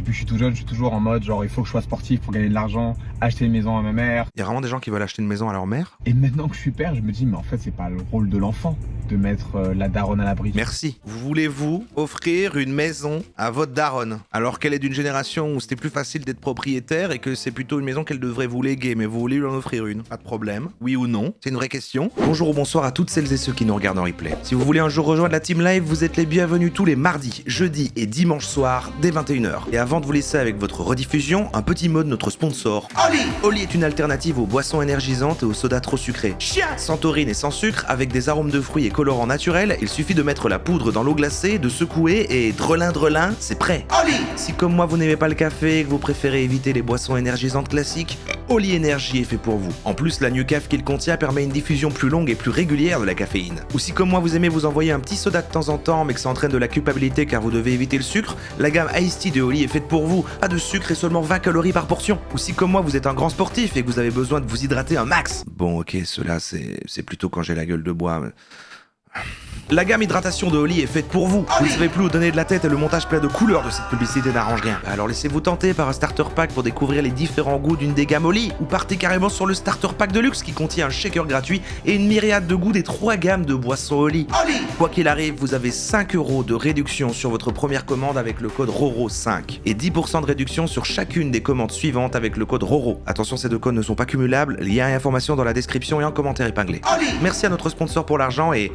Depuis que je suis tout jeune, je suis toujours en mode genre il faut que je sois sportif pour gagner de l'argent, acheter une maison à ma mère. Il y a vraiment des gens qui veulent acheter une maison à leur mère? Et maintenant que je suis père, je me dis mais en fait c'est pas le rôle de l'enfant de mettre la daronne à l'abri. Merci. Voulez-vous offrir une maison à votre daronne alors qu'elle est d'une génération où c'était plus facile d'être propriétaire et que c'est plutôt une maison qu'elle devrait vous léguer, mais vous voulez lui en offrir une? Pas de problème. Oui ou non? C'est une vraie question. Bonjour ou bonsoir à toutes celles et ceux qui nous regardent en replay. Si vous voulez un jour rejoindre la team live, vous êtes les bienvenus tous les mardis, jeudis et dimanches soirs dès 21h. Et avant de vous laisser avec votre rediffusion, un petit mot de notre sponsor. Oli! Oli est une alternative aux boissons énergisantes et aux sodas trop sucrés. Chien! Sans taurine et sans sucre, avec des arômes de fruits et colorants naturels, il suffit de mettre la poudre dans l'eau glacée, de secouer et drelin, c'est prêt. Oli! Si comme moi vous n'aimez pas le café et que vous préférez éviter les boissons énergisantes classiques, Oli Energy est fait pour vous. En plus, la Nucaf qu'il contient permet une diffusion plus longue et plus régulière de la caféine. Ou si comme moi vous aimez vous envoyer un petit soda de temps en temps mais que ça entraîne de la culpabilité car vous devez éviter le sucre, la gamme Iced Tea de Oli est faite pour vous. Pas de sucre et seulement 20 calories par portion. Ou si comme moi vous êtes un grand sportif et que vous avez besoin de vous hydrater un max. Bon ok, cela c'est plutôt quand j'ai la gueule de bois. Mais... La gamme hydratation de Oli est faite pour vous. Vous ne savez plus où donner de la tête et le montage plein de couleurs de cette publicité n'arrange rien. Alors laissez-vous tenter par un starter pack pour découvrir les différents goûts d'une des gammes Oli, ou partez carrément sur le starter pack de luxe qui contient un shaker gratuit et une myriade de goûts des 3 gammes de boissons Oli. Quoi qu'il arrive, vous avez 5 € de réduction sur votre première commande avec le code RORO5 et 10% de réduction sur chacune des commandes suivantes avec le code RORO. Attention, ces deux codes ne sont pas cumulables, lien et information dans la description et en commentaire épinglé. Merci à notre sponsor pour l'argent et...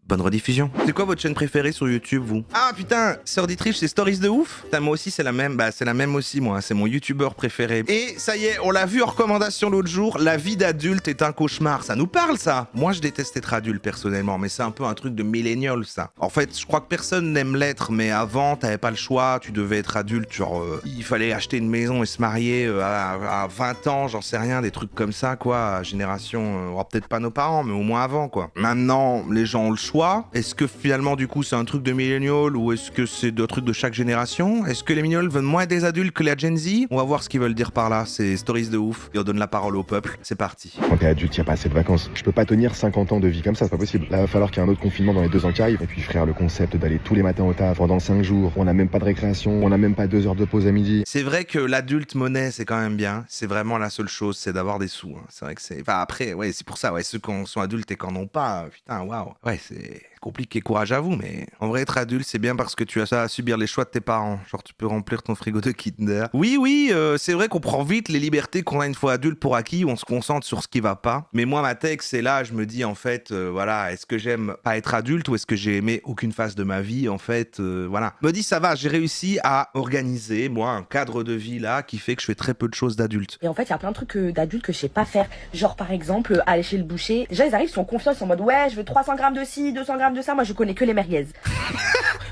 bonne rediffusion. C'est quoi votre chaîne préférée sur YouTube, vous? Ah putain, Sœur d'Autriche, c'est Stories de ouf? Putain, moi aussi c'est la même, c'est la même aussi moi, c'est mon youtubeur préféré. Et ça y est, on l'a vu en recommandation l'autre jour, la vie d'adulte est un cauchemar, ça nous parle ça? Moi je déteste être adulte personnellement, mais c'est un peu un truc de millénial ça. En fait, je crois que personne n'aime l'être, mais avant t'avais pas le choix, tu devais être adulte, genre il fallait acheter une maison et se marier à 20 ans, j'en sais rien, des trucs comme ça quoi, génération, peut-être pas nos parents, mais au moins avant quoi. Maintenant, les gens ont le choix. Est-ce que finalement du coup c'est un truc de millennial ou est-ce que c'est un truc de chaque génération? Est-ce que les millennials veulent moins des adultes que la Gen Z? On va voir ce qu'ils veulent dire par là, c'est Stories de ouf, et on donne la parole au peuple, c'est parti. Quand t'es adulte, y a pas assez de vacances. Je peux pas tenir 50 ans de vie comme ça, c'est pas possible. Là, va falloir qu'il y ait un autre confinement dans les 2 ans qui arrivent. Et puis frère, le concept d'aller tous les matins au taf pendant 5 jours, on a même pas de récréation, on a même pas 2 heures de pause à midi. C'est vrai que l'adulte monnaie c'est quand même bien, c'est vraiment la seule chose, c'est d'avoir des sous. Hein. C'est vrai que c'est... Enfin après, ouais c'est pour ça, ouais, ceux qui sont adultes et qui en ont pas, putain waouh. Ouais c'est... compliqué, courage à vous, mais en vrai être adulte c'est bien parce que tu as ça à subir les choix de tes parents, genre tu peux remplir ton frigo de Kinder. Oui, c'est vrai qu'on prend vite les libertés qu'on a une fois adulte pour acquis, on se concentre sur ce qui va pas, mais moi ma tech c'est là, je me dis en fait, voilà, est-ce que j'aime pas être adulte ou est-ce que j'ai aimé aucune phase de ma vie, en fait, voilà. Me dis ça va, j'ai réussi à organiser, moi, un cadre de vie là qui fait que je fais très peu de choses d'adulte. Et en fait, il y a plein de trucs d'adultes que je sais pas faire. Genre, par exemple, aller chez le boucher. Déjà, ils arrivent, ils sont confiants, ils sont en mode ouais, je veux 300 grammes de ci, 200 grammes de ça. Moi, je connais que les merguez.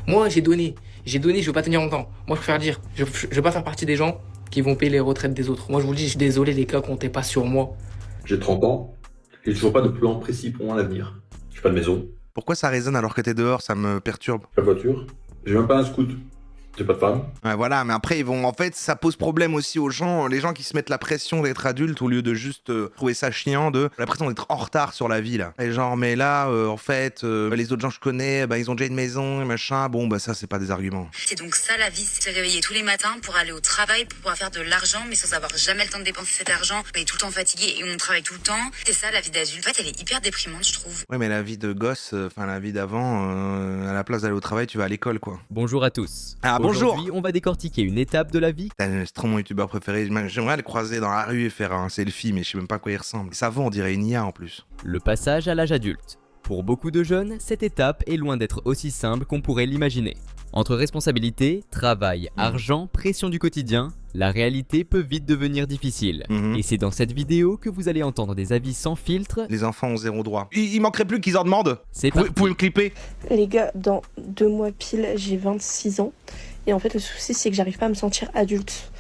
Moi, j'ai donné, je veux pas tenir longtemps. Moi, je préfère dire, je veux pas faire partie des gens qui vont payer les retraites des autres. Moi, je vous le dis, je suis désolé, les gars, comptez pas sur moi. J'ai 30 ans et j'ai toujours pas de plan précis pour mon avenir. J'ai pas de maison, Pourquoi ça résonne alors que t'es dehors, ça me perturbe. pas de voiture, j'ai même pas un scoot, j'ai pas de femme. Ouais, voilà, mais après, ils vont. En fait, ça pose problème aussi aux gens, les gens qui se mettent la pression d'être adultes au lieu de juste trouver ça chiant, de la pression d'être en retard sur la vie, là. Et genre, mais là, en fait, les autres gens que je connais, bah, ils ont déjà une maison et machin. Bon, bah, ça, c'est pas des arguments. C'est donc ça la vie, c'est se réveiller tous les matins pour aller au travail, pour pouvoir faire de l'argent, mais sans avoir jamais le temps de dépenser cet argent. On est tout le temps fatigué et on travaille tout le temps. C'est ça la vie d'adulte. En fait, elle est hyper déprimante, je trouve. Ouais, mais la vie de gosse, enfin, la vie d'avant, à la place d'aller au travail, tu vas à l'école, quoi. Bonjour à tous. Ah, bonjour. Aujourd'hui, on va décortiquer une étape de la vie. C'est trop mon youtubeur préféré. J'aimerais le croiser dans la rue et faire un selfie, mais je sais même pas à quoi il ressemble. Ça va, on dirait une IA en plus. Le passage à l'âge adulte. Pour beaucoup de jeunes, cette étape est loin d'être aussi simple qu'on pourrait l'imaginer. Entre responsabilités, travail, argent, pression du quotidien, la réalité peut vite devenir difficile. Et c'est dans cette vidéo que vous allez entendre des avis sans filtre. Les enfants ont zéro droit. Il manquerait plus qu'ils en demandent. C'est Vous parti. pouvez me clipper? Les gars, dans 2 mois pile, j'ai 26 ans. Et en fait, le souci, c'est que j'arrive pas à me sentir adulte.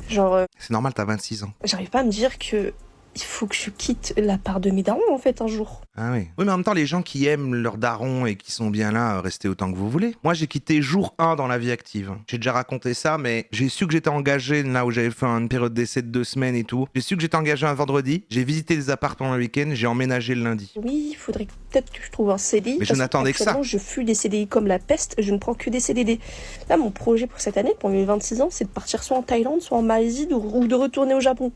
Genre, C'est normal, t'as 26 ans. j'arrive pas à me dire que il faut que je quitte la part de mes darons, en fait, un jour. Ah oui. Oui, mais en même temps, les gens qui aiment leur daron et qui sont bien là, restez autant que vous voulez. Moi, j'ai quitté jour 1 dans la vie active. J'ai déjà raconté ça, mais j'ai su que j'étais engagé là où j'avais fait une période d'essai de 2 semaines et tout. J'ai su que j'étais engagé un vendredi. J'ai visité des apparts pendant le week-end. J'ai emménagé le lundi. Oui, il faudrait peut-être que je trouve un CDI. Mais je n'attendais que ça. Actuellement, je fuis des CDI comme la peste. Je ne prends que des CDD. Là, mon projet pour cette année, pour mes 26 ans, c'est de partir soit en Thaïlande, soit en Malaisie ou de retourner au Japon.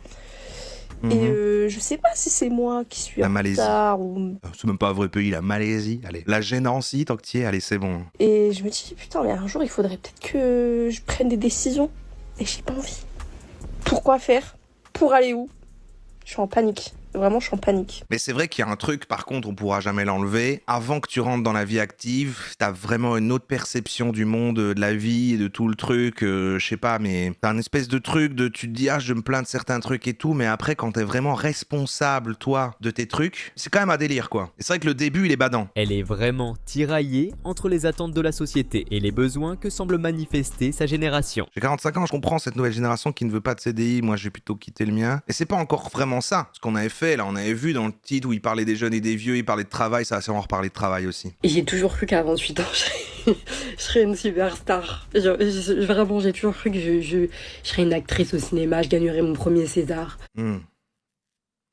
Et je sais pas si c'est moi qui suis en retard ou... C'est même pas un vrai pays, la Malaisie. Allez, la Génancie, tant que t'y es, allez, c'est bon. Et je me dis, putain, mais un jour, il faudrait peut-être que je prenne des décisions. Et j'ai pas envie. Pourquoi faire? Pour aller où? Je suis en panique. Vraiment, je suis en panique. Mais c'est vrai qu'il y a un truc, par contre, on pourra jamais l'enlever. Avant que tu rentres dans la vie active, t'as vraiment une autre perception du monde, de la vie, et de tout le truc. Je sais pas, mais t'as un espèce de truc de tu te dis, ah, je me plains de certains trucs et tout, mais après, quand t'es vraiment responsable, toi, de tes trucs, c'est quand même un délire, quoi. Et c'est vrai que le début, il est badant. Elle est vraiment tiraillée entre les attentes de la société et les besoins que semble manifester sa génération. J'ai 45 ans, je comprends cette nouvelle génération qui ne veut pas de CDI. Moi, j'ai plutôt quitté le mien. Et c'est pas encore vraiment ça, ce qu'on avait fait. Là, on avait vu dans le titre où il parlait des jeunes et des vieux, il parlait de travail, ça va sûrement reparler de travail aussi. Et j'ai toujours cru qu'à 28 ans, je serais une superstar. Vraiment, j'ai toujours cru que je serais une actrice au cinéma, je gagnerais mon premier César.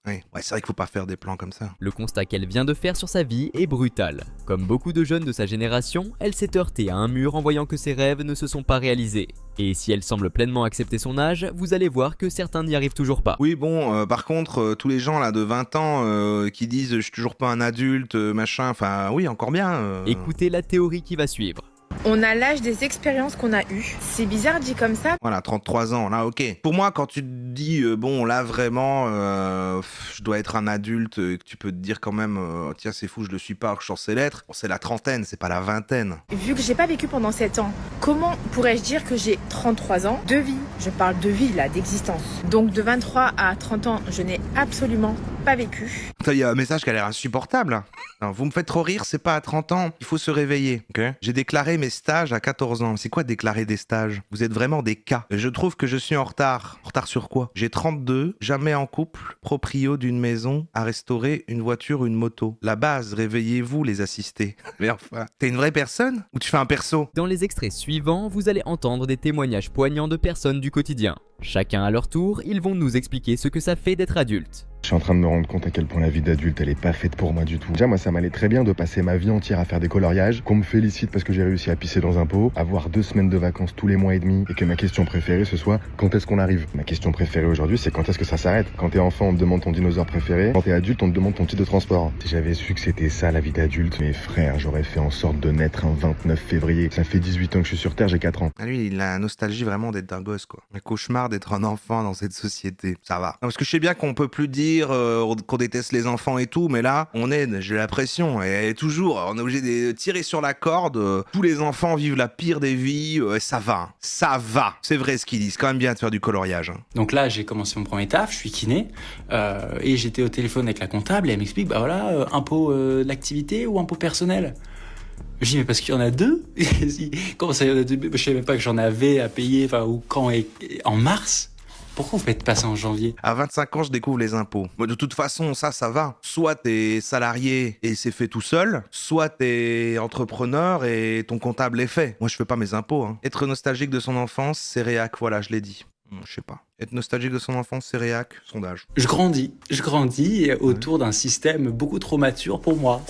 Oui, ouais, c'est vrai qu'il faut pas faire des plans comme ça. Le constat qu'elle vient de faire sur sa vie est brutal. Comme beaucoup de jeunes de sa génération, elle s'est heurtée à un mur en voyant que ses rêves ne se sont pas réalisés. Et si elle semble pleinement accepter son âge, vous allez voir que certains n'y arrivent toujours pas. Oui, bon, par contre, tous les gens là de 20 ans qui disent je suis toujours pas un adulte, machin, enfin oui, encore bien. Écoutez la théorie qui va suivre. On a l'âge des expériences qu'on a eues. C'est bizarre dit comme ça. Voilà, 33 ans, là, ok. Pour moi, quand tu te dis, bon, là, vraiment, je dois être un adulte, que tu peux te dire quand même, tiens, c'est fou, je le suis pas, alors que je sors ses lettres. Bon, c'est la trentaine, c'est pas la vingtaine. Vu que j'ai pas vécu pendant 7 ans, comment pourrais-je dire que j'ai 33 ans de vie? Je parle de vie, là, d'existence. Donc, de 23 à 30 ans, je n'ai absolument pas vécu. Il y a un message qui a l'air insupportable. Là. Non, vous me faites trop rire, c'est pas à 30 ans, il faut se réveiller. Okay, j'ai déclaré mes stages à 14 ans. C'est quoi déclarer des stages? Vous êtes vraiment des cas. Je trouve que je suis en retard. En retard sur quoi? J'ai 32, jamais en couple, proprio d'une maison, à restaurer une voiture, une moto. La base, réveillez-vous les assistés. Mais enfin, t'es une vraie personne ou tu fais un perso? Dans les extraits suivants, vous allez entendre des témoignages poignants de personnes du quotidien. Chacun à leur tour, ils vont nous expliquer ce que ça fait d'être adulte. Je suis en train de me rendre compte à quel point la vie d'adulte, elle est pas faite pour moi du tout. Déjà, moi, ça m'allait très bien de passer ma vie entière à faire des coloriages, qu'on me félicite parce que j'ai réussi à pisser dans un pot, avoir 2 semaines de vacances tous les mois et demi, et que ma question préférée, ce soit quand est-ce qu'on arrive. Ma question préférée aujourd'hui, c'est quand est-ce que ça s'arrête. Quand t'es enfant, on te demande ton dinosaure préféré. Quand t'es adulte, on te demande ton type de transport. Si j'avais su que c'était ça, la vie d'adulte, mes frères, j'aurais fait en sorte de naître un 29 février. Ça fait 18 ans que je suis sur Terre, j'ai 4 ans. Ah, lui, il a la nostalgie vraiment d'être un gosse, quoi. Un cauchemar d'être un enfant dans cette société. Ça va. Non, parce que je sais bien qu'on peut plus dire qu'on déteste les enfants et tout, mais là, j'ai la pression. Et toujours, on est obligé de tirer sur la corde. Tous les enfants vivent la pire des vies. Ça va. Ça va. C'est vrai ce qu'ils disent. C'est quand même bien de faire du coloriage. Hein. Donc là, j'ai commencé mon premier taf, je suis kiné. Et j'étais au téléphone avec la comptable et elle m'explique, bah voilà, impôt d'activité ou impôt personnel. Je dis, mais parce qu'il y en a 2. Comment ça, il y en a 2? Je savais même pas que j'en avais à payer, enfin, ou quand, en mars. Pourquoi vous faites passer en janvier? À 25 ans, je découvre les impôts. De toute façon, ça va. Soit t'es salarié et c'est fait tout seul, soit t'es entrepreneur et ton comptable est fait. Moi, je fais pas mes impôts. Hein. Être nostalgique de son enfance, c'est réac, voilà, je l'ai dit. Je sais pas. Être nostalgique de son enfance, c'est réac, sondage. Je grandis autour d'un système beaucoup trop mature pour moi.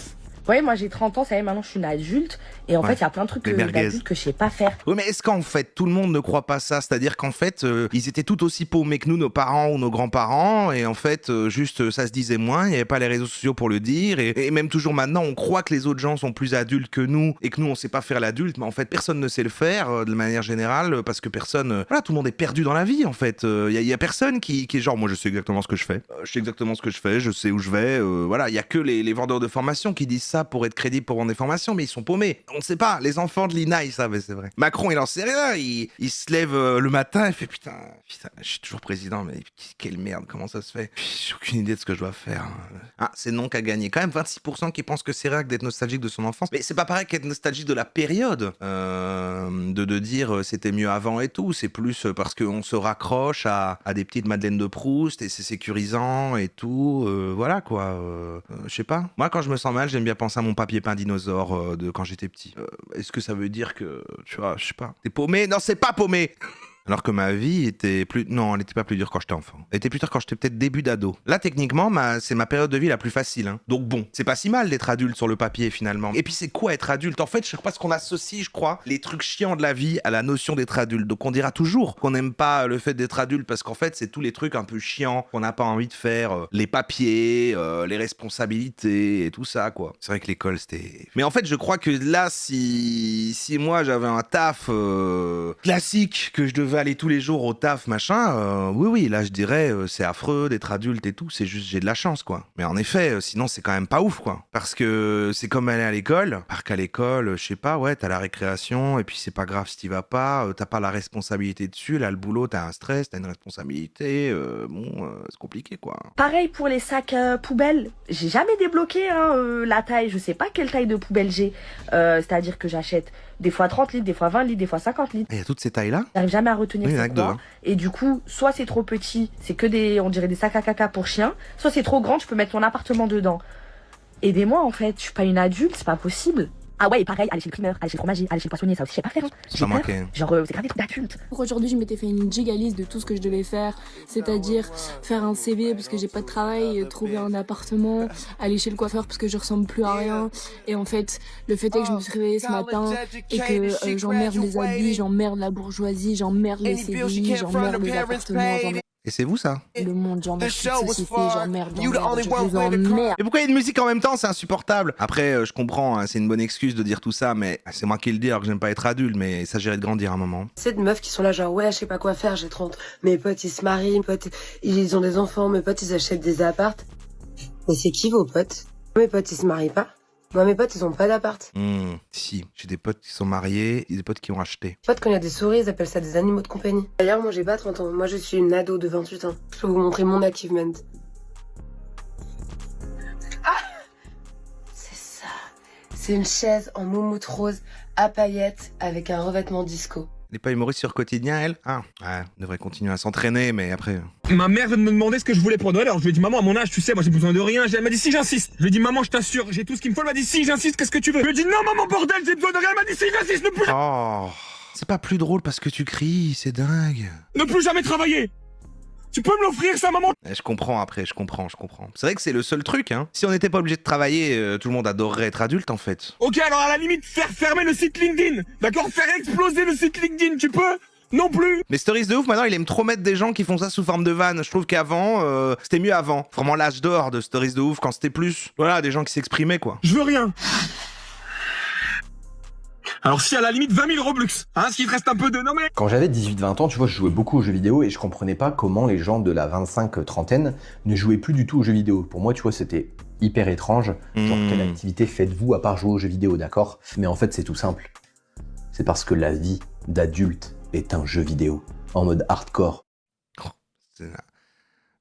Ouais, moi j'ai 30 ans, ça y est, maintenant je suis une adulte. Et en fait, il y a plein de trucs d'adultes que je sais pas faire. Oui, mais est-ce qu'en fait, tout le monde ne croit pas ça? C'est-à-dire qu'en fait, ils étaient tout aussi paumés que nous, nos parents ou nos grands-parents. Et en fait, juste, ça se disait moins. Il n'y avait pas les réseaux sociaux pour le dire. Et même toujours maintenant, on croit que les autres gens sont plus adultes que nous. Et que nous, on sait pas faire l'adulte. Mais en fait, personne ne sait le faire, de manière générale. Parce que personne... voilà, tout le monde est perdu dans la vie, en fait. Il y a personne qui est genre, moi, je sais exactement ce que je fais. Je sais exactement ce que je fais. Je sais où je vais. Voilà, il y a que les vendeurs de formation qui disent ça. ça pour être crédible pour mon information, mais ils sont paumés. On ne sait pas. Les enfants de l'INA, ils savent, c'est vrai. Macron, il en sait rien. Il se lève le matin, il fait putain, je suis toujours président, mais quelle merde, comment ça se fait? J'ai aucune idée de ce que je dois faire. Ah, c'est non qu'à gagner. Quand même 26% qui pensent que c'est réel d'être nostalgique de son enfance. Mais c'est pas pareil qu'être nostalgique de la période. De dire c'était mieux avant et tout. C'est plus parce qu'on se raccroche à des petites Madeleines de Proust et c'est sécurisant et tout. Voilà quoi. Je sais pas. Moi, quand je me sens mal, j'aime bien penser à mon papier peint dinosaure de quand j'étais petit. Est-ce que ça veut dire que, tu vois, je sais pas. T'es paumé? Non, c'est pas paumé. Alors que ma vie était plus... Non, elle était pas plus dure quand j'étais enfant. Elle était plus dure quand j'étais peut-être début d'ado. Là, techniquement, c'est ma période de vie la plus facile. Hein. Donc bon, c'est pas si mal d'être adulte sur le papier, finalement. Et puis c'est quoi être adulte? En fait, je sais pas ce qu'on associe, je crois, les trucs chiants de la vie à la notion d'être adulte. Donc on dira toujours qu'on n'aime pas le fait d'être adulte parce qu'en fait, c'est tous les trucs un peu chiants qu'on n'a pas envie de faire. Les papiers, les responsabilités et tout ça, quoi. C'est vrai que l'école, c'était... Mais en fait, je crois que là, si moi, j'avais un taf classique que je devais aller tous les jours au taf, machin, oui, là je dirais c'est affreux d'être adulte et tout, c'est juste j'ai de la chance, quoi. Mais en effet, sinon c'est quand même pas ouf, quoi. Parce que c'est comme aller à l'école, alors qu'à l'école, je sais pas, ouais, t'as la récréation, et puis c'est pas grave si t'y vas pas, t'as pas la responsabilité dessus, là le boulot, t'as un stress, t'as une responsabilité, c'est compliqué, quoi. Pareil pour les sacs poubelles, j'ai jamais débloqué la taille, je sais pas quelle taille de poubelle j'ai, c'est-à-dire que j'achète des fois 30 litres, des fois 20 litres, des fois 50 litres. Il y a toutes ces tailles-là? J'arrive jamais à retenir oui, c'est quoi. Et du coup, soit c'est trop petit, c'est que on dirait des sacs à caca pour chiens, soit c'est trop grand, je peux mettre mon appartement dedans. Aidez-moi en fait, je suis pas une adulte, c'est pas possible. Ah ouais, et pareil, aller chez le primeur, aller chez le fromager, aller chez le poissonnier, ça aussi je sais pas faire. Hein. J'ai peur. Genre, c'est grave des trucs d'adultes. Pour aujourd'hui, je m'étais fait une giga liste de tout ce que je devais faire, c'est-à-dire faire un CV parce que j'ai pas de travail, trouver un appartement, aller chez le coiffeur parce que je ressemble plus à rien. Et en fait, le fait est que je me suis réveillée ce matin et que j'emmerde les habits, j'emmerde la bourgeoisie, j'emmerde les CDI, j'emmerde les appartements, j'emmerde... Et c'est vous, ça? Le monde, j'emmerde toute société, j'emmerde, je vous emmerde. Mais pourquoi il y a une musique en même temps? C'est insupportable. Après, je comprends, hein, c'est une bonne excuse de dire tout ça, mais c'est moi qui le dis alors que j'aime pas être adulte, mais il s'agirait de grandir un moment. C'est de meufs qui sont là genre, ouais, je sais pas quoi faire, j'ai 30. Mes potes, ils se marient, mes potes, ils ont des enfants, mes potes, ils achètent des appartes. Mais c'est qui vos potes? Mes potes, ils se marient pas. Moi, mes potes, ils ont pas d'appart. Si, j'ai des potes qui sont mariés et des potes qui ont acheté. Mes potes, quand il y a des souris, ils appellent ça des animaux de compagnie. D'ailleurs, moi, j'ai pas 30 ans. Moi, je suis une ado de 28 ans. Je peux vous montrer mon achievement. Ah! C'est ça. C'est une chaise en moumoute rose à paillettes avec un revêtement disco. Elle n'est pas humoriste sur Quotidien, elle? Ah, ouais, elle devrait continuer à s'entraîner, mais après... Ma mère vient de me demander ce que je voulais pour Noël, alors je lui ai dit, maman, à mon âge, tu sais, moi j'ai besoin de rien. Elle m'a dit, si, j'insiste. Je lui ai dit, maman, je t'assure, j'ai tout ce qu'il me faut. Elle m'a dit, si, j'insiste, qu'est-ce que tu veux? Je lui ai dit, non, maman, bordel, j'ai besoin de rien. Elle m'a dit, si, j'insiste, ne plus jamais... Oh, c'est pas plus drôle parce que tu cries, c'est dingue. Ne plus jamais travailler. Tu peux me l'offrir, ça, maman? Je comprends après, je comprends. C'est vrai que c'est le seul truc, hein. Si on n'était pas obligé de travailler, tout le monde adorerait être adulte, en fait. Ok, alors à la limite, faire fermer le site LinkedIn. D'accord? Faire exploser le site LinkedIn, tu peux? Non plus. Mais Stories de ouf, maintenant il aime trop mettre des gens qui font ça sous forme de vanne. Je trouve qu'avant, c'était mieux avant. Vraiment l'âge d'or de Stories de ouf quand c'était plus, voilà, des gens qui s'exprimaient, quoi. Je veux rien. Alors si à la limite 20 000 Robux, hein, s'il te reste un peu de... Non mais... Quand j'avais 18-20 ans, tu vois, je jouais beaucoup aux jeux vidéo et je comprenais pas comment les gens de la 25-30aine ne jouaient plus du tout aux jeux vidéo. Pour moi, tu vois, c'était hyper étrange. Genre, quelle activité faites-vous à part jouer aux jeux vidéo, d'accord? Mais en fait, c'est tout simple. C'est parce que la vie d'adulte est un jeu vidéo, en mode hardcore. Oh,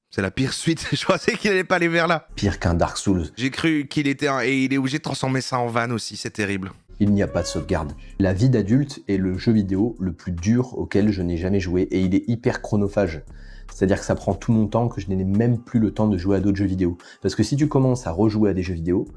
c'est la pire suite, je pensais qu'il allait pas aller vers là. Pire qu'un Dark Souls. J'ai cru qu'il était et il est obligé de transformer ça en van aussi, c'est terrible. Il n'y a pas de sauvegarde. La vie d'adulte est le jeu vidéo le plus dur auquel je n'ai jamais joué et il est hyper chronophage. C'est-à-dire que ça prend tout mon temps, que je n'ai même plus le temps de jouer à d'autres jeux vidéo. Parce que si tu commences à rejouer à des jeux vidéo,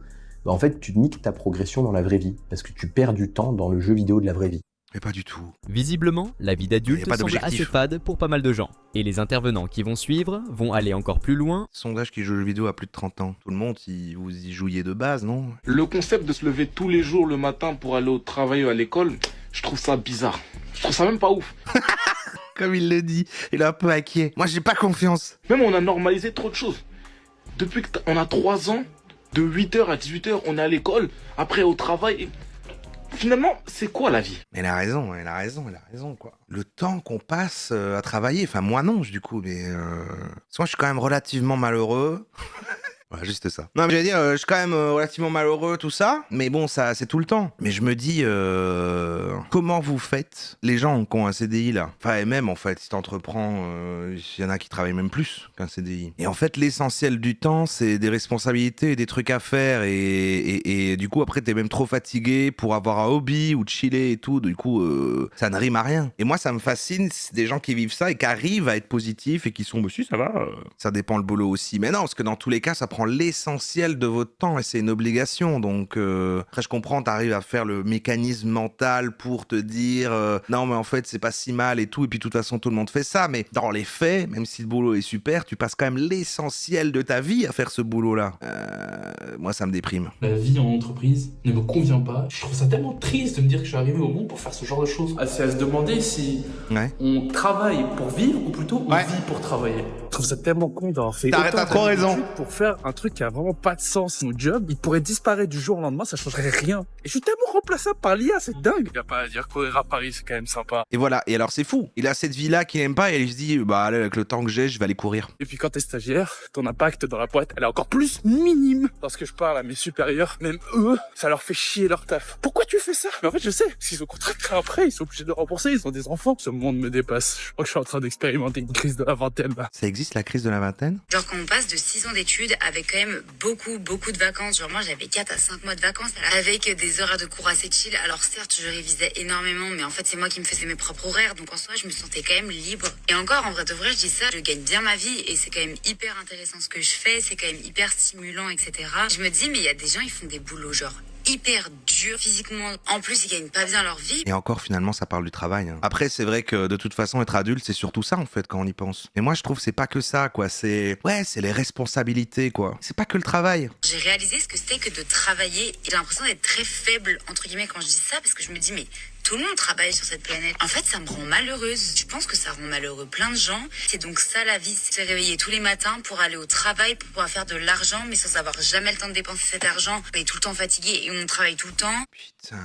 bah en fait tu niques ta progression dans la vraie vie. Parce que tu perds du temps dans le jeu vidéo de la vraie vie. Mais pas du tout. Visiblement, la vie d'adulte semble assez fade pour pas mal de gens. Et les intervenants qui vont suivre vont aller encore plus loin. Sondage qui joue aux jeux vidéo à plus de 30 ans. Tout le monde, vous y jouiez de base, non? Le concept de se lever tous les jours le matin pour aller au travail ou à l'école, je trouve ça bizarre. Je trouve ça même pas ouf. Comme il le dit, il est un peu inquiet. Moi, j'ai pas confiance. Même on a normalisé trop de choses. Depuis qu'on a 3 ans, de 8h à 18h, on est à l'école, après au travail... Finalement, c'est quoi la vie? Mais elle a raison, quoi. Le temps qu'on passe à travailler, enfin moi non, du coup, mais... Moi, je suis quand même relativement malheureux. Ouais, juste ça. Non, mais j'allais dire, je suis quand même relativement malheureux, tout ça. Mais bon, ça, c'est tout le temps. Mais je me dis, comment vous faites, les gens qui ont un CDI là? Enfin, et même en fait, si t'entreprends, il y en a qui travaillent même plus qu'un CDI. Et en fait, l'essentiel du temps, c'est des responsabilités et des trucs à faire. Et du coup, après, t'es même trop fatigué pour avoir un hobby ou de chiller et tout. Du coup, ça ne rime à rien. Et moi, ça me fascine, c'est des gens qui vivent ça et qui arrivent à être positifs et qui sont, bah si, ça va. Ça dépend le boulot aussi. Mais non, parce que dans tous les cas, ça prend l'essentiel de votre temps et c'est une obligation. Donc après je comprends, t'arrives à faire le mécanisme mental pour te dire non mais en fait c'est pas si mal et tout, et puis de toute façon tout le monde fait ça, mais dans les faits, même si le boulot est super, tu passes quand même l'essentiel de ta vie à faire ce boulot là. Moi ça me déprime. La vie en entreprise ne me convient pas. Je trouve ça tellement triste de me dire que je suis arrivé au monde pour faire ce genre de choses. C'est à se demander si on travaille pour vivre ou plutôt on vit pour travailler. Je trouve ça tellement con d'avoir fait T'as trop raison. Pour faire un truc qui a vraiment pas de sens. Mon job, il pourrait disparaître du jour au lendemain, ça changerait rien. Et je suis tellement remplaçable par l'IA, c'est dingue. Y a pas à dire, courir à Paris, c'est quand même sympa. Et voilà, et alors c'est fou. Il a cette vie-là qu'il aime pas et il se dit, bah allez, avec le temps que j'ai, je vais aller courir. Et puis quand t'es stagiaire, ton impact dans la boîte, elle est encore plus minime. Lorsque je parle à mes supérieurs, même eux, ça leur fait chier leur taf. Pourquoi tu fais ça? Mais en fait, je sais, s'ils ont contracté après, ils sont obligés de le rembourser, ils ont des enfants. Ce monde me dépasse. Je crois que je suis en train d'expérimenter une crise de la vingtaine, là. Ça existe, la crise de la vingtaine? Genre quand on passe de 6 ans d'études avec quand même beaucoup de vacances, genre moi j'avais 4 à 5 mois de vacances avec des horaires de cours assez chill. Alors certes je révisais énormément, mais en fait c'est moi qui me faisais mes propres horaires, donc en soi je me sentais quand même libre. Et encore en vrai de vrai je dis ça, je gagne bien ma vie et c'est quand même hyper intéressant ce que je fais, c'est quand même hyper stimulant, etc. Je me dis mais il y a des gens, ils font des boulots genre hyper dur physiquement, en plus ils gagnent pas bien leur vie. Et encore finalement ça parle du travail. Après c'est vrai que de toute façon être adulte c'est surtout ça en fait quand on y pense. Et moi je trouve que c'est pas que ça quoi, c'est les responsabilités quoi. C'est pas que le travail. J'ai réalisé ce que c'était que de travailler et j'ai l'impression d'être très faible entre guillemets quand je dis ça parce que je me dis mais tout le monde travaille sur cette planète. En fait, ça me rend malheureuse. Je pense que ça rend malheureux plein de gens. C'est donc ça la vie, c'est se réveiller tous les matins pour aller au travail, pour pouvoir faire de l'argent, mais sans avoir jamais le temps de dépenser cet argent. On est tout le temps fatigué et on travaille tout le temps. Putain,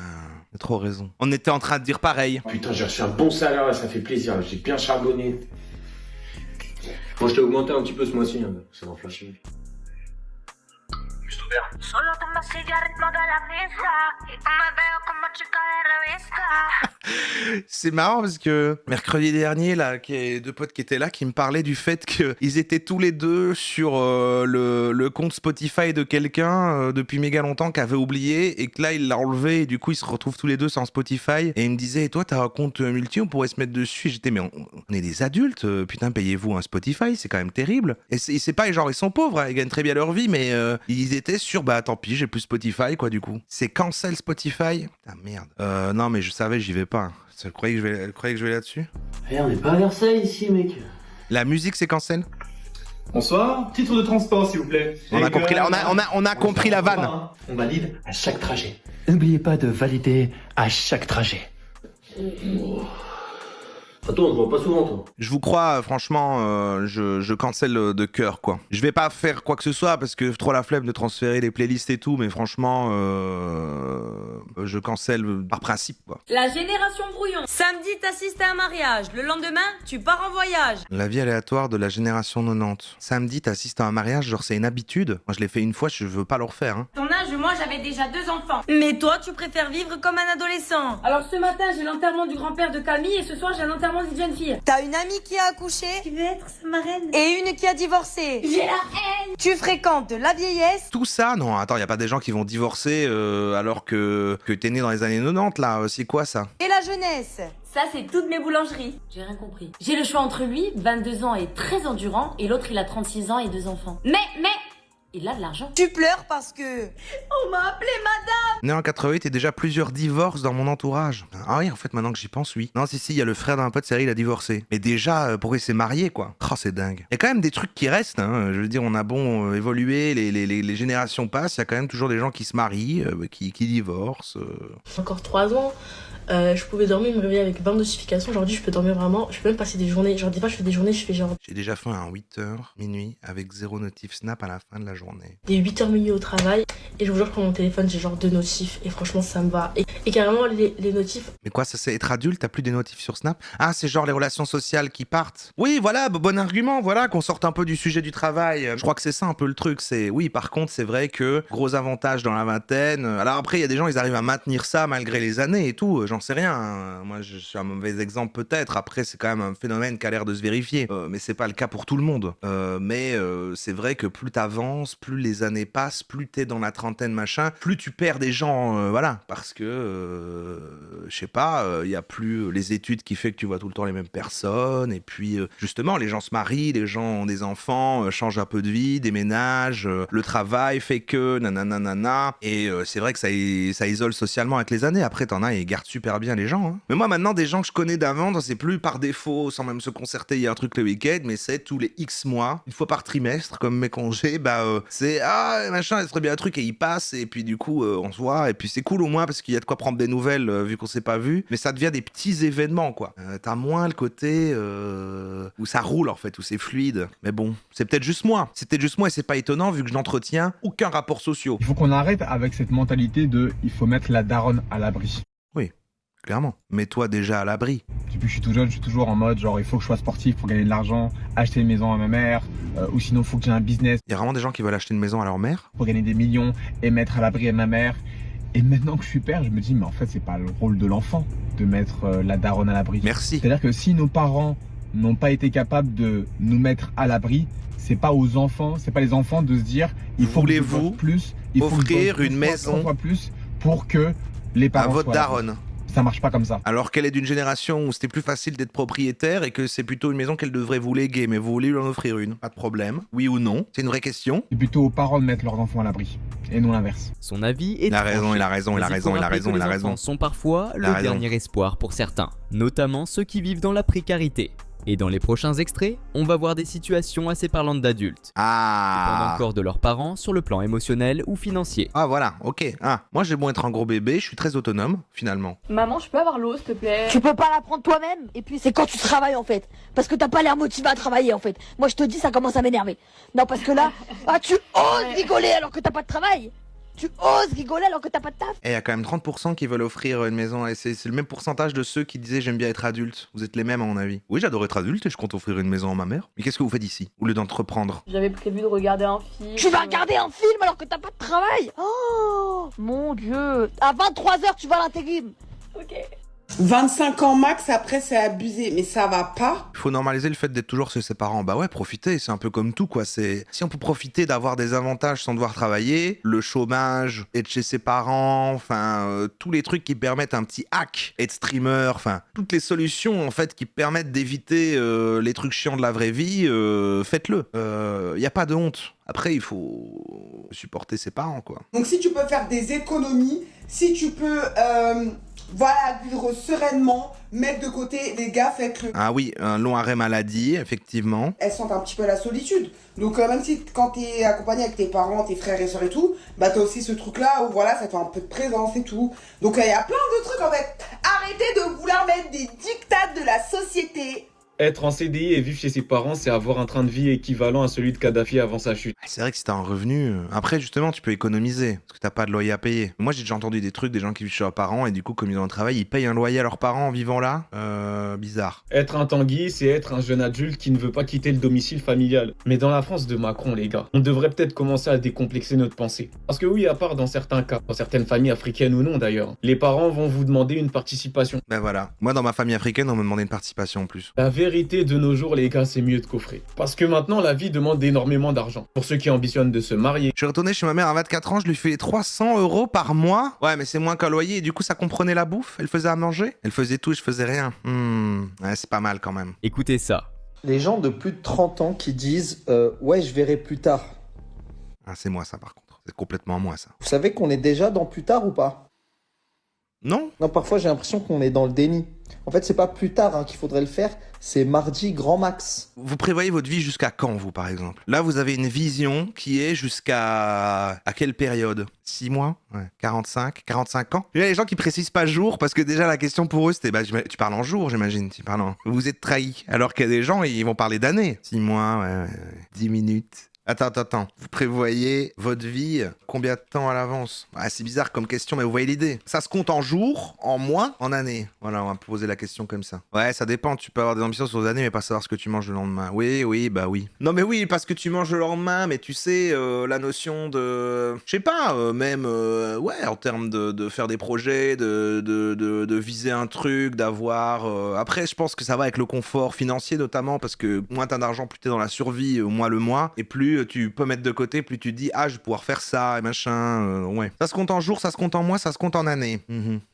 t'as trop raison. On était en train de dire pareil. Putain, j'ai reçu un bon salaire, là, ça fait plaisir. J'ai bien charbonné. Moi, je t'ai augmenté un petit peu ce mois-ci, hein. Ça va flasher. Solo tomo cigarrillo de la mesa y me veo como chica de revista. C'est marrant parce que mercredi dernier, là, il y a deux potes qui étaient là qui me parlaient du fait qu'ils étaient tous les deux sur le compte Spotify de quelqu'un depuis méga longtemps qui avait oublié et que là il l'a enlevé et du coup ils se retrouvent tous les deux sans Spotify et il me disait toi t'as un compte multi, on pourrait se mettre dessus. Et j'étais mais on est des adultes, putain payez-vous un Spotify, c'est quand même terrible. Et c'est pas genre ils sont pauvres, hein, ils gagnent très bien leur vie mais ils étaient sur bah tant pis j'ai plus Spotify quoi du coup. C'est cancel Spotify. Ah merde. Non mais je savais j'y vais pas. Vous croyez que je vais là-dessus? Eh, on n'est pas à Versailles ici, mec. La musique, c'est cancel? Bonsoir, titre de transport, s'il vous plaît. On a compris, on a compris la vanne. On valide à chaque trajet. N'oubliez pas de valider à chaque trajet. Attends, on te voit pas souvent, toi. Je vous crois, franchement, je cancelle de cœur, quoi. Je vais pas faire quoi que ce soit parce que trop la flemme de transférer les playlists et tout, mais franchement, je cancelle par principe, quoi. La génération brouillon. Samedi, t'assistes à un mariage. Le lendemain, tu pars en voyage. La vie aléatoire de la génération 90. Samedi, t'assistes à un mariage, genre c'est une habitude. Moi, je l'ai fait une fois, je veux pas le refaire, hein. Ton âge, moi, j'avais déjà 2 enfants. Mais toi, tu préfères vivre comme un adolescent. Alors ce matin, j'ai l'enterrement du grand-père de Camille et ce soir, j'ai l'enterrement d'une jeune fille. T'as une amie qui a accouché. Tu veux être sa marraine. Et une qui a divorcé. J'ai la haine. Tu fréquentes la vieillesse. Tout ça, non, attends, y a pas des gens qui vont divorcer alors que t'es né dans les années 90, là, c'est quoi ça? Et la jeunesse. Ça, c'est toutes mes boulangeries. J'ai rien compris. J'ai le choix entre lui, 22 ans et très endurant, et l'autre, il a 36 ans et 2 enfants. Mais, il a de l'argent. Tu pleures parce que... On m'a appelé madame. Né en 88 et déjà plusieurs divorces dans mon entourage. Ah oui, en fait, maintenant que j'y pense, oui. Non, si, il y a le frère d'un pote, c'est vrai, il a divorcé. Mais déjà, pourquoi il s'est marié, quoi? Oh, c'est dingue. Il y a quand même des trucs qui restent, hein. Je veux dire, on a bon évolué, les générations passent, il y a quand même toujours des gens qui se marient, qui divorcent. Encore 3 ans. Je pouvais dormir, me réveiller avec 20 notifications. Aujourd'hui, je peux dormir vraiment. Je peux même passer des journées. Genre, des fois, je fais des journées, je fais genre J'ai déjà fait un 8h, minuit, avec 0 notif Snap à la fin de la journée. des 8h minuit au travail. Et je vous jure, je prends mon téléphone, j'ai genre 2 notifs. Et franchement, ça me va. Et carrément, les notifs. Mais quoi, ça c'est être adulte, t'as plus des notifs sur Snap? Ah, c'est genre les relations sociales qui partent. Oui, voilà, bon argument, voilà, qu'on sorte un peu du sujet du travail. Je crois que c'est ça un peu le truc, c'est... Oui, par contre, c'est vrai que gros avantage dans la vingtaine. Alors après, il y a des gens, ils arrivent à maintenir ça malgré les années et tout, j'en sais rien. Hein. Moi, je suis un mauvais exemple peut-être. Après, c'est quand même un phénomène qui a l'air de se vérifier. Mais c'est pas le cas pour tout le monde. Mais c'est vrai que plus t'avances, plus les années passent, plus t'es dans la trentaine, machin, plus tu perds des gens, voilà. Parce que, je sais pas, il y a plus les études qui fait que tu vois tout le temps les mêmes personnes. Et puis, justement, les gens se marient, les gens ont des enfants, changent un peu de vie, déménagent, le travail fait que, nanana. Et c'est vrai que ça isole socialement avec les années. Après, t'en as, ils gardent super bien les gens. Hein. Mais moi, maintenant, des gens que je connais d'avant, c'est plus par défaut, sans même se concerter, il y a un truc le week-end, mais c'est tous les X mois, une fois par trimestre, comme mes congés, c'est machin, il serait bien un truc et il passe, et puis du coup, on se voit, et puis c'est cool au moins parce qu'il y a de quoi prendre des nouvelles vu qu'on s'est pas vu, mais ça devient des petits événements, quoi. T'as moins le côté où ça roule en fait, où c'est fluide. Mais bon, c'est peut-être juste moi. C'est peut-être juste moi et c'est pas étonnant vu que je n'entretiens aucun rapport social. Il faut qu'on arrête avec cette mentalité de il faut mettre la daronne à l'abri. Oui, clairement. Mets-toi déjà à l'abri. Depuis que je suis tout jeune, je suis toujours en mode genre il faut que je sois sportif pour gagner de l'argent, acheter une maison à ma mère, ou sinon il faut que j'ai un business. Il y a vraiment des gens qui veulent acheter une maison à leur mère pour gagner des millions et mettre à l'abri à ma mère. Et maintenant que je suis père, je me dis mais en fait c'est pas le rôle de l'enfant de mettre la daronne à l'abri. Merci. C'est-à-dire que si nos parents n'ont pas été capables de nous mettre à l'abri, c'est pas aux enfants, c'est pas les enfants de se dire il faut voulez-vous plus, il faut offrir une maison plus pour que les parents à votre soient daronne. Ça marche pas comme ça. Alors qu'elle est d'une génération où c'était plus facile d'être propriétaire et que c'est plutôt une maison qu'elle devrait vous léguer, mais vous voulez lui en offrir une. Pas de problème. Oui ou non? C'est une vraie question. C'est plutôt aux parents de mettre leurs enfants à l'abri et non l'inverse. Son avis est Il a raison, il a raison, il a raison, il a raison, il a raison. Les enfants sont parfois le dernier espoir pour certains, notamment ceux qui vivent dans la précarité. Et dans les prochains extraits, on va voir des situations assez parlantes d'adultes. Dépendant encore de leurs parents sur le plan émotionnel ou financier. Ah voilà, ok. Moi j'ai beau être un gros bébé, je suis très autonome finalement. Maman, je peux avoir l'eau s'il te plaît? Tu peux pas la prendre toi-même. Et puis c'est quand tu travailles en fait. Parce que t'as pas l'air motivé à travailler en fait. Moi je te dis ça commence à m'énerver. Non parce que là, tu oses rigoler alors que t'as pas de travail. Tu oses rigoler alors que t'as pas de taf. Et il y a quand même 30% qui veulent offrir une maison. Et c'est le même pourcentage de ceux qui disaient j'aime bien être adulte. Vous êtes les mêmes à mon avis. Oui, j'adore être adulte et je compte offrir une maison à ma mère. Mais qu'est-ce que vous faites ici au lieu d'entreprendre? J'avais prévu de regarder un film. Tu vas regarder un film alors que t'as pas de travail. Oh mon dieu. À 23h tu vas à l'intérim. Ok. 25 ans max, après c'est abusé, mais ça va pas. Il faut normaliser le fait d'être toujours chez ses parents. Bah ouais, profitez, c'est un peu comme tout quoi. C'est si on peut profiter d'avoir des avantages sans devoir travailler, le chômage, être chez ses parents, enfin tous les trucs qui permettent un petit hack, être streamer, enfin toutes les solutions en fait qui permettent d'éviter les trucs chiants de la vraie vie, faites-le. Y a pas de honte. Après, il faut supporter ses parents quoi. Donc si tu peux faire des économies, si tu peux vivre sereinement, mettre de côté, les gars, faites-le. Ah oui, un long arrêt maladie, effectivement. Elles sentent un petit peu la solitude. Donc même si quand t'es accompagné avec tes parents, tes frères et sœurs et tout, bah t'as aussi ce truc-là où voilà, ça te fait un peu de présence et tout. Donc il y a plein de trucs en fait. Arrêtez de vouloir mettre des dictats de la société. Être en CDI et vivre chez ses parents, c'est avoir un train de vie équivalent à celui de Kadhafi avant sa chute. C'est vrai que si t'as un revenu... Après, justement, tu peux économiser, parce que t'as pas de loyer à payer. Moi, j'ai déjà entendu des trucs, des gens qui vivent chez leurs parents, et du coup, comme ils ont un travail, ils payent un loyer à leurs parents en vivant là. Bizarre. Être un Tanguy, c'est être un jeune adulte qui ne veut pas quitter le domicile familial. Mais dans la France de Macron, les gars, on devrait peut-être commencer à décomplexer notre pensée. Parce que oui, à part dans certains cas, dans certaines familles africaines ou non d'ailleurs, les parents vont vous demander une participation. Ben voilà. Moi, dans ma famille africaine, on me demandait une participation en plus. La vérité de nos jours, les gars, c'est mieux de coffrer. Parce que maintenant, la vie demande énormément d'argent. Pour ceux qui ambitionnent de se marier. Je suis retourné chez ma mère à 24 ans, je lui fais 300 € par mois. Ouais, mais c'est moins qu'un loyer, et du coup, ça comprenait la bouffe. Elle faisait à manger. Elle faisait tout, je faisais rien. Ouais, c'est pas mal quand même. Écoutez ça. Les gens de plus de 30 ans qui disent ouais, je verrai plus tard. Ah, c'est moi ça par contre. C'est complètement moi ça. Vous savez qu'on est déjà dans plus tard ou pas? Non. Non, parfois j'ai l'impression qu'on est dans le déni. En fait, c'est pas plus tard qu'il faudrait le faire, c'est mardi grand max. Vous prévoyez votre vie jusqu'à quand, vous, par exemple? Là, vous avez une vision qui est jusqu'à... à quelle période? 6 mois? Ouais. 45 ans? Il y a les gens qui précisent pas jour, parce que déjà, la question pour eux, c'était, tu parles en jour, j'imagine. Vous êtes trahi. Alors qu'il y a des gens, ils vont parler d'années. 6 mois, ouais. 10 minutes. Attends. Vous prévoyez votre vie combien de temps à l'avance? C'est bizarre comme question, mais vous voyez l'idée. Ça se compte en jours, en mois, en années. Voilà, on va poser la question comme ça. Ouais, ça dépend. Tu peux avoir des ambitions sur les années, mais pas savoir ce que tu manges le lendemain. Oui, bah oui. Non, mais oui, parce que tu manges le lendemain, mais tu sais, la notion de... Je sais pas, ouais, en termes de faire des projets, de viser un truc, d'avoir... Après, je pense que ça va avec le confort financier, notamment, parce que moins t'as d'argent, plus t'es dans la survie, moins le mois, et plus tu peux mettre de côté, plus tu te dis je vais pouvoir faire ça et machin, ouais. Ça se compte en jours, ça se compte en mois, ça se compte en années.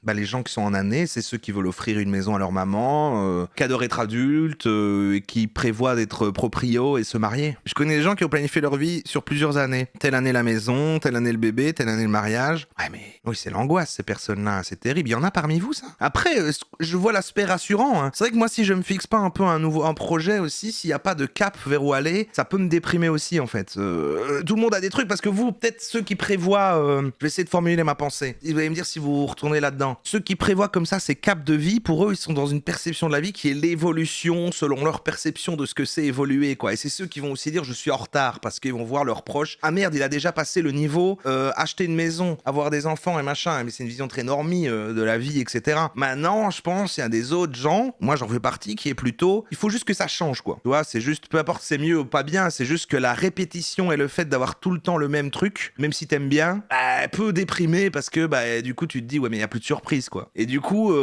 Bah les gens qui sont en année, c'est ceux qui veulent offrir une maison à leur maman, qui adorent être adultes, et qui prévoient d'être proprio et se marier. Je connais des gens qui ont planifié leur vie sur plusieurs années. Telle année la maison, telle année le bébé, telle année le mariage. Ouais mais oui, c'est l'angoisse ces personnes-là, c'est terrible. Il y en a parmi vous ça? Après, je vois l'aspect rassurant. C'est vrai que moi si je me fixe pas un peu un projet aussi, s'il y a pas de cap vers où aller, ça peut me déprimer aussi en fait. Tout le monde a des trucs parce que vous, peut-être ceux qui prévoient, je vais essayer de formuler ma pensée. Vous allez me dire si vous retournez là-dedans. Ceux qui prévoient comme ça ces caps de vie, pour eux, ils sont dans une perception de la vie qui est l'évolution selon leur perception de ce que c'est évoluer, quoi. Et c'est ceux qui vont aussi dire je suis en retard parce qu'ils vont voir leurs proches. Ah merde, il a déjà passé le niveau, acheter une maison, avoir des enfants et machin. Mais c'est une vision très normie de la vie, etc. Maintenant, je pense, il y a des autres gens, moi j'en fais partie, qui est plutôt, il faut juste que ça change, quoi. Tu vois, c'est juste, peu importe c'est mieux ou pas bien, c'est juste que la répétition et le fait d'avoir tout le temps le même truc, même si t'aimes bien, peut déprimer parce que du coup tu te dis ouais mais il y a plus de surprise quoi. Et du coup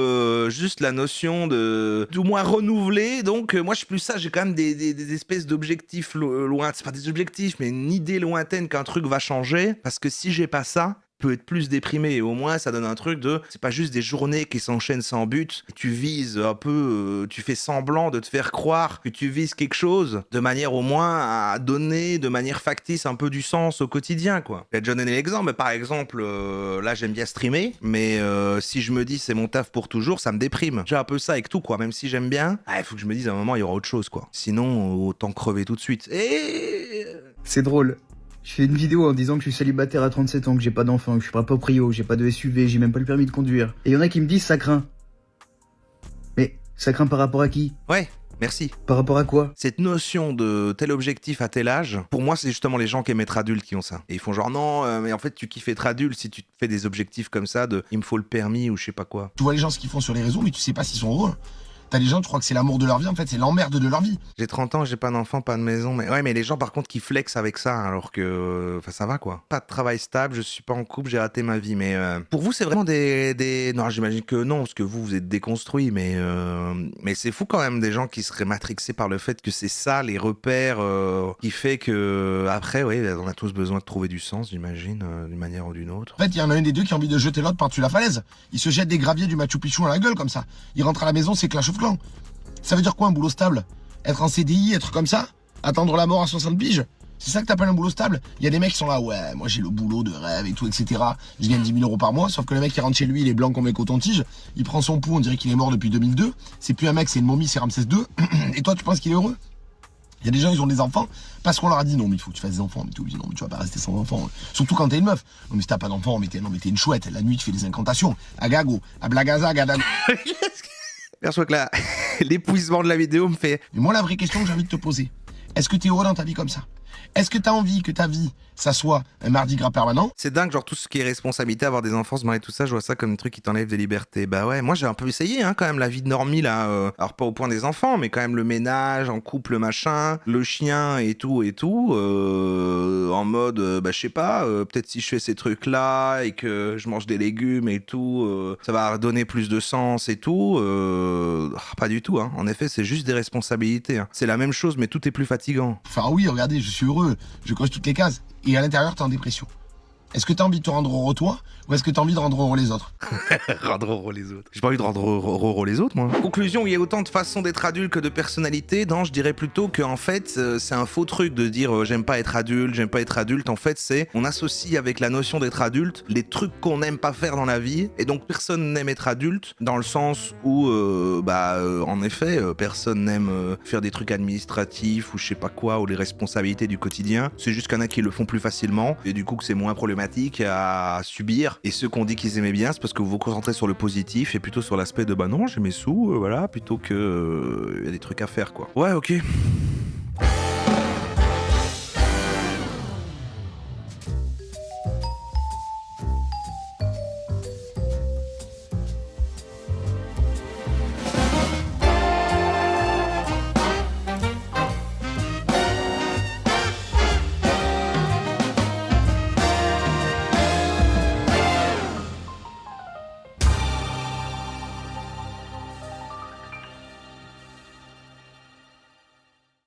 juste la notion de du moins renouveler, donc moi je suis plus ça, j'ai quand même des espèces d'objectifs loin, c'est pas des objectifs mais une idée lointaine qu'un truc va changer, parce que si j'ai pas ça, peut être plus déprimé, et au moins ça donne un truc de c'est pas juste des journées qui s'enchaînent sans but, tu vises un peu, tu fais semblant de te faire croire que tu vises quelque chose de manière au moins à donner de manière factice un peu du sens au quotidien quoi. J'ai déjà donné l'exemple, mais par exemple là j'aime bien streamer, mais si je me dis c'est mon taf pour toujours, ça me déprime. J'ai un peu ça avec tout quoi, même si j'aime bien, il faut que je me dise à un moment il y aura autre chose quoi, sinon autant crever tout de suite. Et c'est drôle. Je fais une vidéo en disant que je suis célibataire à 37 ans, que j'ai pas d'enfant, que je suis pas proprio, j'ai pas de SUV, j'ai même pas le permis de conduire. Et il y en a qui me disent ça craint. Mais ça craint par rapport à qui? Ouais, merci. Par rapport à quoi? Cette notion de tel objectif à tel âge, pour moi c'est justement les gens qui aiment être adultes qui ont ça. Et ils font genre non, mais en fait tu kiffes être adulte si tu te fais des objectifs comme ça de il me faut le permis ou je sais pas quoi. Tu vois les gens ce qu'ils font sur les réseaux mais tu sais pas s'ils sont heureux. T'as des gens, tu crois que c'est l'amour de leur vie, en fait, c'est l'emmerde de leur vie. J'ai 30 ans, j'ai pas d'enfant, pas de maison, mais ouais, mais les gens par contre qui flexent avec ça, alors que, enfin ça va quoi. Pas de travail stable, je suis pas en couple, j'ai raté ma vie, mais pour vous c'est vraiment des... Non, j'imagine que non, parce que vous êtes déconstruit, mais c'est fou quand même des gens qui seraient matrixés par le fait que c'est ça, les repères, qui fait que, après, oui, on a tous besoin de trouver du sens, j'imagine, d'une manière ou d'une autre. En fait, il y en a un des deux qui a envie de jeter l'autre par-dessus la falaise. Il se jette des graviers du Machu Picchu à la gueule comme ça. Il rentre à la maison, c'est Clash of Clans. Ça veut dire quoi un boulot stable? Être en CDI, être comme ça? Attendre la mort à 60 piges? C'est ça que t'appelles un boulot stable? Il y a des mecs qui sont là, ouais, moi j'ai le boulot de rêve et tout, etc. Je gagne 10 000 € par mois, sauf que le mec qui rentre chez lui, il est blanc comme les cotons-tiges, il prend son pouls, on dirait qu'il est mort depuis 2002, c'est plus un mec, c'est une momie, c'est Ramsès II, et toi tu penses qu'il est heureux? Il y a des gens, ils ont des enfants, parce qu'on leur a dit non, mais il faut que tu fasses des enfants, mais t'es obligé, non, mais tu vas pas rester sans enfants. Surtout quand t'es une meuf. Non, mais si t'as pas d'enfants, mais t'es une chouette, la nuit tu fais des incantations. À gago, à blagaza, gadago. Perçois que là, l'épuisement de la vidéo me fait... Mais moi, la vraie question que j'ai envie de te poser, est-ce que t'es heureux dans ta vie comme ça? Est-ce que t'as envie que ta vie, ça soit un mardi gras permanent? C'est dingue, genre tout ce qui est responsabilité, avoir des enfants, se marier, tout ça, je vois ça comme un truc qui t'enlève des libertés. Bah ouais, moi j'ai un peu essayé quand même la vie de normie là, alors pas au point des enfants, mais quand même le ménage, en couple machin, le chien et tout, en mode, je sais pas, peut-être si je fais ces trucs là et que je mange des légumes et tout, ça va donner plus de sens et tout, pas du tout, en effet c'est juste des responsabilités, c'est la même chose mais tout est plus fatigant. Enfin oui, regardez, je suis heureux, je coche toutes les cases. Et à l'intérieur, t'es en dépression. Est-ce que t'as envie de te rendre heureux toi, ou est-ce que t'as envie de rendre heureux les autres? Rendre heureux les autres. J'ai pas envie de rendre heureux les autres, moi. Conclusion, il y a autant de façons d'être adulte que de personnalités. Non, je dirais plutôt que, en fait, c'est un faux truc de dire j'aime pas être adulte, j'aime pas être adulte. En fait, c'est on associe avec la notion d'être adulte les trucs qu'on n'aime pas faire dans la vie. Et donc, personne n'aime être adulte dans le sens où, en effet, personne n'aime faire des trucs administratifs ou je sais pas quoi, ou les responsabilités du quotidien. C'est juste qu'il y en a qui le font plus facilement et du coup que c'est moins problématique à subir. Et ceux qu'on dit qu'ils aimaient bien, c'est parce que vous vous concentrez sur le positif et plutôt sur l'aspect de bah non, j'ai mes sous, voilà, plutôt que y a des trucs à faire quoi. Ouais, ok.